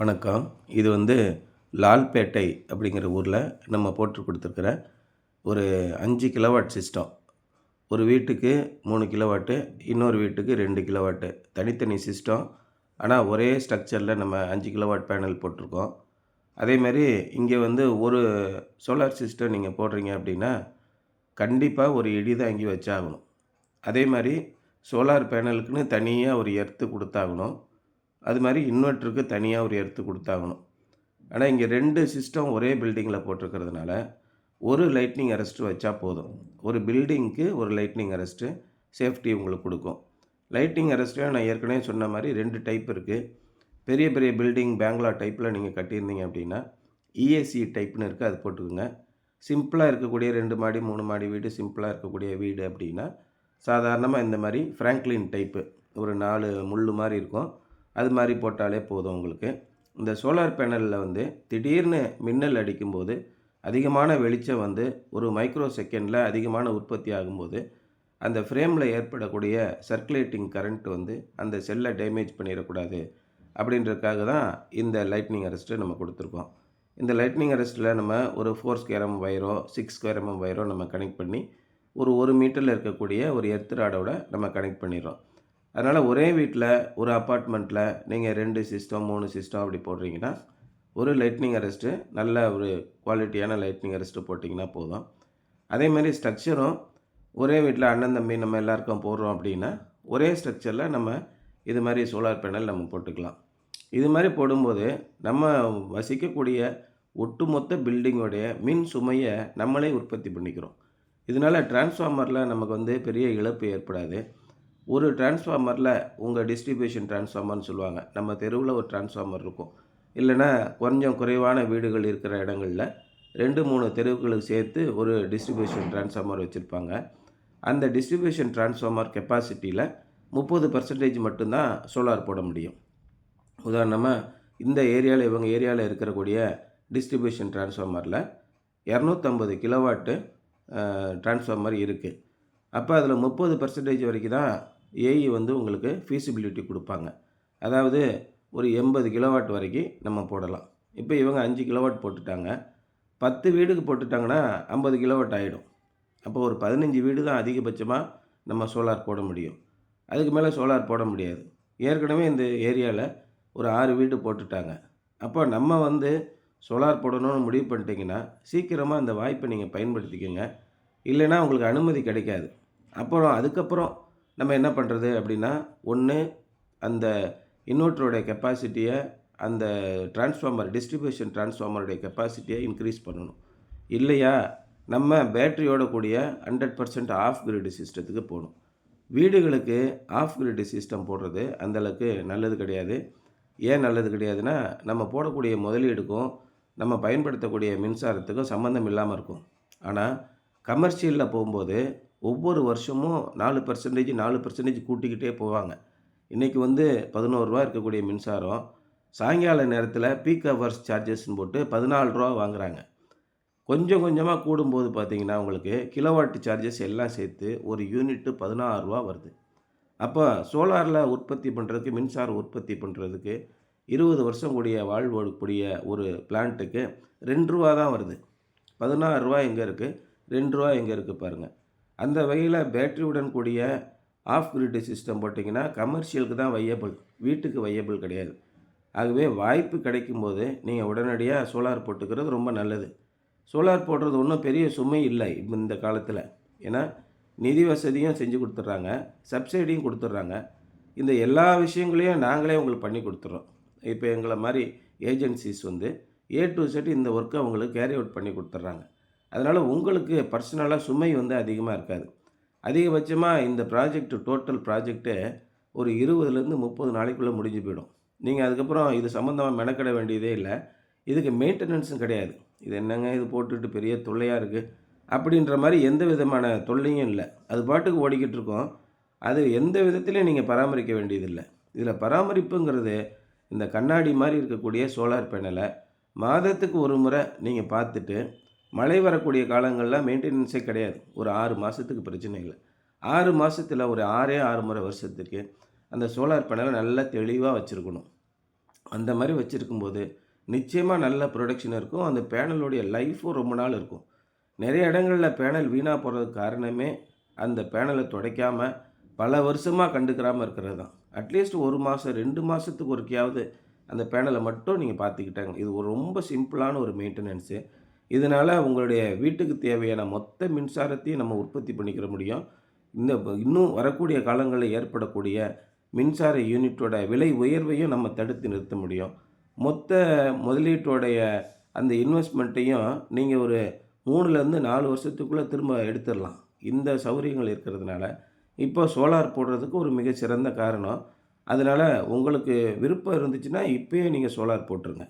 வணக்கம். இது வந்து லால்பேட்டை அப்படிங்கிற ஊரில் நம்ம போட்டு கொடுத்துருக்குற ஒரு 5 கிலோவாட் சிஸ்டம். ஒரு வீட்டுக்கு 3 கிலோவாட்டு, இன்னொரு வீட்டுக்கு 2 கிலோவாட்டு. தனித்தனி சிஸ்டம். ஆனால் ஒரே ஸ்ட்ரக்சரில் நம்ம 5 கிலோவாட் பேனல் போட்டிருக்கோம். அதேமாரி இங்கே வந்து ஒரு சோலார் சிஸ்டம் நீங்கள் போடுறீங்க அப்படின்னா, கண்டிப்பாக ஒரு இடி தான் இங்கே வச்சாகணும். அதே மாதிரி சோலார் பேனலுக்குன்னு தனியாக ஒரு எர்த்து கொடுத்தாகணும். அது மாதிரி இன்வெர்ட்டருக்கு தனியாக ஒரு எர்த்து கொடுத்தாகணும். ஆனால் இங்கே 2 சிஸ்டம் ஒரே பில்டிங்கில் போட்டிருக்கிறதுனால, ஒரு லைட்னிங் அரெஸ்ட் வச்சா போதும். ஒரு பில்டிங்க்கு ஒரு லைட்னிங் அரெஸ்ட்டு சேஃப்டி உங்களுக்கு கொடுக்கும். லைட்னிங் அரெஸ்ட்டில் நான் ஏற்கனவே சொன்ன மாதிரி 2 டைப் இருக்குது. பெரிய பெரிய பில்டிங் பேங்களா டைப்பில் நீங்கள் கட்டியிருந்தீங்க அப்படின்னா, இஏசி டைப்னு இருக்குது, அது போட்டுக்கோங்க. சிம்பிளாக இருக்கக்கூடிய 2 மாடி 3 மாடி வீடு, சிம்பிளாக இருக்கக்கூடிய வீடு அப்படின்னா, சாதாரணமாக இந்த மாதிரி ஃப்ராங்க்லின் டைப்பு ஒரு 4 முள்ளு மாதிரி இருக்கும். அது மாதிரி போட்டாலே போதும் உங்களுக்கு. இந்த சோலார் பேனலில் வந்து திடீர்னு மின்னல் அடிக்கும்போது அதிகமான வெளிச்சம் வந்து ஒரு மைக்ரோ செகண்டில் அதிகமான உற்பத்தி ஆகும்போது அந்த ஃப்ரேமில் ஏற்படக்கூடிய சர்க்குலேட்டிங் கரண்ட் வந்து அந்த செல்லை டேமேஜ் பண்ணிடக்கூடாது அப்படின்றதுக்காக தான் இந்த லைட்னிங் அரெஸ்ட்டு நம்ம கொடுத்துருக்கோம். இந்த லைட்னிங் அரெஸ்ட்டில் நம்ம ஒரு 4 ஸ்கொயர் எம்எம் வயரோ 6 ஸ்கொயர் எம்எம் வயரோ நம்ம கனெக்ட் பண்ணி ஒரு மீட்டரில் இருக்கக்கூடிய ஒரு எர்த் ராடோட நம்ம கனெக்ட் பண்ணிடுறோம். அதனால் ஒரே வீட்டில் ஒரு அப்பார்ட்மெண்ட்டில் நீங்கள் 2 சிஸ்டம் 3 சிஸ்டம் அப்படி போடுறீங்கன்னா, ஒரு லைட்னிங் அரெஸ்ட்டு நல்ல ஒரு குவாலிட்டியான லைட்னிங் அரெஸ்ட்டு போட்டிங்கன்னா போதும். அதேமாதிரி ஸ்ட்ரக்சரும் ஒரே வீட்டில் அண்ணன் தம்பி நம்ம எல்லாருக்கும் போடுறோம் அப்படின்னா, ஒரே ஸ்ட்ரக்சரில் நம்ம இது மாதிரி சோலார் பேனல் நம்ம போட்டுக்கலாம். இது மாதிரி போடும்போது நம்ம வசிக்கக்கூடிய ஒட்டுமொத்த பில்டிங்கோடைய மின் சுமையை நம்மளே உற்பத்தி பண்ணிக்கிறோம். இதனால் டிரான்ஸ்ஃபார்மரில் நமக்கு வந்து பெரிய இழப்பு ஏற்படாது. ஒரு டிரான்ஸ்ஃபார்மரில் உங்கள் டிஸ்ட்ரிபியூஷன் டிரான்ஸ்ஃபார்மர்னு சொல்லுவாங்க. நம்ம தெருவில் ஒரு டிரான்ஸ்ஃபார்மர் இருக்கும். இல்லைன்னா கொஞ்சம் குறைவான வீடுகள் இருக்கிற இடங்களில் 2, 3 தெருவுகளுக்கு சேர்த்து ஒரு டிஸ்ட்ரிபியூஷன் டிரான்ஸ்ஃபார்மர் வச்சுருப்பாங்க. அந்த டிஸ்ட்ரிபியூஷன் டிரான்ஸ்ஃபார்மர் கெப்பாசிட்டியில் 30% மட்டும்தான் சோலார் போட முடியும். உதாரணமாக இந்த ஏரியாவில் இவங்க ஏரியாவில் இருக்கக்கூடிய டிஸ்ட்ரிபியூஷன் டிரான்ஸ்ஃபார்மரில் 250 கிலோவாட்டு டிரான்ஸ்ஃபார்மர் இருக்குது. அப்போ அதில் 30% வரைக்கும் தான் ஏஇ வந்து உங்களுக்கு ஃபீஸிபிலிட்டி கொடுப்பாங்க. அதாவது ஒரு 80 கிலோவாட் வரைக்கும் நம்ம போடலாம். இப்போ இவங்க 5 கிலோவாட் போட்டுட்டாங்க. 10 வீடுக்கு போட்டுட்டாங்கன்னா 50 கிலோவாட் ஆகிடும். அப்போ ஒரு 15 வீடு தான் அதிகபட்சமாக நம்ம சோலார் போட முடியும். அதுக்கு மேலே சோலார் போட முடியாது. ஏற்கனவே இந்த ஏரியாவில் ஒரு 6 வீடு போட்டுட்டாங்க. அப்போ நம்ம வந்து சோலார் போடணும்னு முடிவு பண்ணிட்டீங்கன்னா, சீக்கிரமாக அந்த வாய்ப்பை நீங்கள் பயன்படுத்திக்கங்க. இல்லைன்னா உங்களுக்கு அனுமதி கிடைக்காது. அப்புறம் அதுக்கப்புறம் நம்ம என்ன பண்ணுறது அப்படின்னா, ஒன்று அந்த இன்வெர்ட்டருடைய கெப்பாசிட்டியை அந்த டிரான்ஸ்ஃபார்மர் டிஸ்ட்ரிபியூஷன் டிரான்ஸ்ஃபார்மருடைய கெப்பாசிட்டியை இன்க்ரீஸ் பண்ணணும். இல்லையா நம்ம பேட்டரியோட கூடிய 100% ஆஃப் கிரிட் சிஸ்டத்துக்கு போகணும். வீடுகளுக்கு ஆஃப் கிரிட் சிஸ்டம் போடுறது அந்தளவுக்கு நல்லது கிடையாது. ஏன் நல்லது கிடையாதுன்னா, நம்ம போடக்கூடிய முதலீடுக்கும் நம்ம பயன்படுத்தக்கூடிய மின்சாரத்துக்கும் சம்மந்தம் இல்லாமல் இருக்கும். ஆனால் கமர்ஷியலில் போகும்போது ஒவ்வொரு வருஷமும் 4% கூட்டிக்கிட்டே போவாங்க. இன்றைக்கி வந்து ரூ. 11 இருக்கக்கூடிய மின்சாரம் சாயங்கால நேரத்தில் பீக் ஹவர்ஸ் சார்ஜஸ்ன்னு போட்டு ரூ. 14 வாங்குகிறாங்க. கொஞ்சம் கொஞ்சமாக கூடும்போது பார்த்திங்கன்னா உங்களுக்கு கிலோவாட் சார்ஜஸ் எல்லாம் சேர்த்து ஒரு யூனிட்டு ரூ. 16 வருது. அப்போ சோலாரில் உற்பத்தி பண்ணுறதுக்கு மின்சாரம் உற்பத்தி பண்ணுறதுக்கு 20 வருஷம் கூடிய வாழ்வோடக்கூடிய ஒரு பிளான்ட்டுக்கு ரூ. 2 தான் வருது. ரூ. 16 எங்கே இருக்குது, ரூ. 2 எங்கே இருக்குது பாருங்கள். அந்த வகையில் பேட்டரியுடன் கூடிய ஆஃப் கிரிட் சிஸ்டம் போட்டிங்கன்னா கமர்ஷியலுக்கு தான் வையபிள், வீட்டுக்கு வையபிள் கிடையாது. ஆகவே வாய்ப்பு கிடைக்கும்போது நீங்கள் உடனடியாக சோலார் போட்டுக்கிறது ரொம்ப நல்லது. சோலார் போடுறது ஒன்றும் பெரிய சுமை இல்லை இந்த காலத்தில். ஏன்னா நிதி வசதியும் செஞ்சு கொடுத்துட்றாங்க, சப்சிடியும் கொடுத்துட்றாங்க. இந்த எல்லா விஷயங்களையும் நாங்களே உங்களுக்கு பண்ணி கொடுத்துட்றோம். இப்போ எங்களை மாதிரி ஏஜென்சிஸ் வந்து A to Z இந்த ஒர்க்கை அவங்களுக்கு கேரி அவுட் பண்ணி கொடுத்துட்றாங்க. அதனால் உங்களுக்கு பர்சனலாக சுமை வந்து அதிகமாக இருக்காது. அதிகபட்சமாக இந்த டோட்டல் ப்ராஜெக்ட்டு ஒரு 20லேருந்து 30 நாளைக்குள்ளே முடிஞ்சு போயிடும். நீங்கள் அதுக்கப்புறம் இது சம்மந்தமாக மெனக்கட வேண்டியதே இல்லை. இதுக்கு மெயின்டெனன்ஸும் கிடையாது. இது என்னங்க இது போட்டுட்டு பெரிய தொல்லையாக இருக்குது அப்படின்ற மாதிரி எந்த விதமான தொல்லையும் இல்லை. அது பாட்டுக்கு ஓடிக்கிட்டு இருக்கோம். அது எந்த விதத்துலையும் நீங்கள் பராமரிக்க வேண்டியதில்லை. இதில் பராமரிப்புங்கிறது இந்த கண்ணாடி மாதிரி இருக்கக்கூடிய சோலார் பேனலை மாதத்துக்கு ஒரு முறை நீங்கள் பார்த்துட்டு, மழை வரக்கூடிய காலங்களில் மெயின்டெனன்ஸே கிடையாது. ஒரு 6 மாதத்துக்கு பிரச்சனை இல்லை. 6 மாதத்தில் ஒரு 6 முறை வருஷத்துக்கு அந்த சோலார் பேனலை நல்லா தெளிவாக வச்சுருக்கணும். அந்த மாரி வச்சிருக்கும்போது, நிச்சயமா நல்ல புரொடக்ஷன் இருக்கும். அந்த பேனலுடைய லைஃப்பும் ரொம்ப நாள் இருக்கும். நெறைய இடங்கள்ல பேனல் வீணா போறதுக்கு காரணமே, அந்த பேனல துடைக்காம, பல வருஷமா கண்டுக்கிறாம இருக்கிறது தான். அட்லீஸ்ட் 1 மாசம், 2 மாசத்துக்கு ஒருக்கையாவது அந்த பேனல மட்டும் நீங்க பார்த்துக்கிட்டாங்க. இது ஒரு ரொம்ப சிம்பிளான ஒரு மெயின்டெனன்ஸு. இதனால உங்களுடைய வீட்டுக்கு தேவையான மொத்த மின்சாரத்தையும் நம்ம உற்பத்தி பண்ணிக்கிற முடியும். இன்னும் வரக்கூடிய காலங்கள்ல ஏற்படக்கூடிய மின்சார யூனிட்டோட விலை உயர்வையும் நம்ம தடுத்து நிறுத்த முடியும். மொத்த முதலீட்டோடைய அந்த இன்வெஸ்ட்மென்ட்டையும் நீங்க ஒரு 3லேருந்து 4 வருஷத்துக்குள்ள திரும்ப எடுத்துறலாம். இந்த சௌகரியங்கள் இருக்கிறதுனால, இப்போ சோலார் போடுறதுக்கு ஒரு மிகச் சிறந்த காரணம். அதனால உங்களுக்கு விருப்பம் இருந்துச்சுன்னா, இப்பயே நீங்க சோலார் போட்டுருங்க.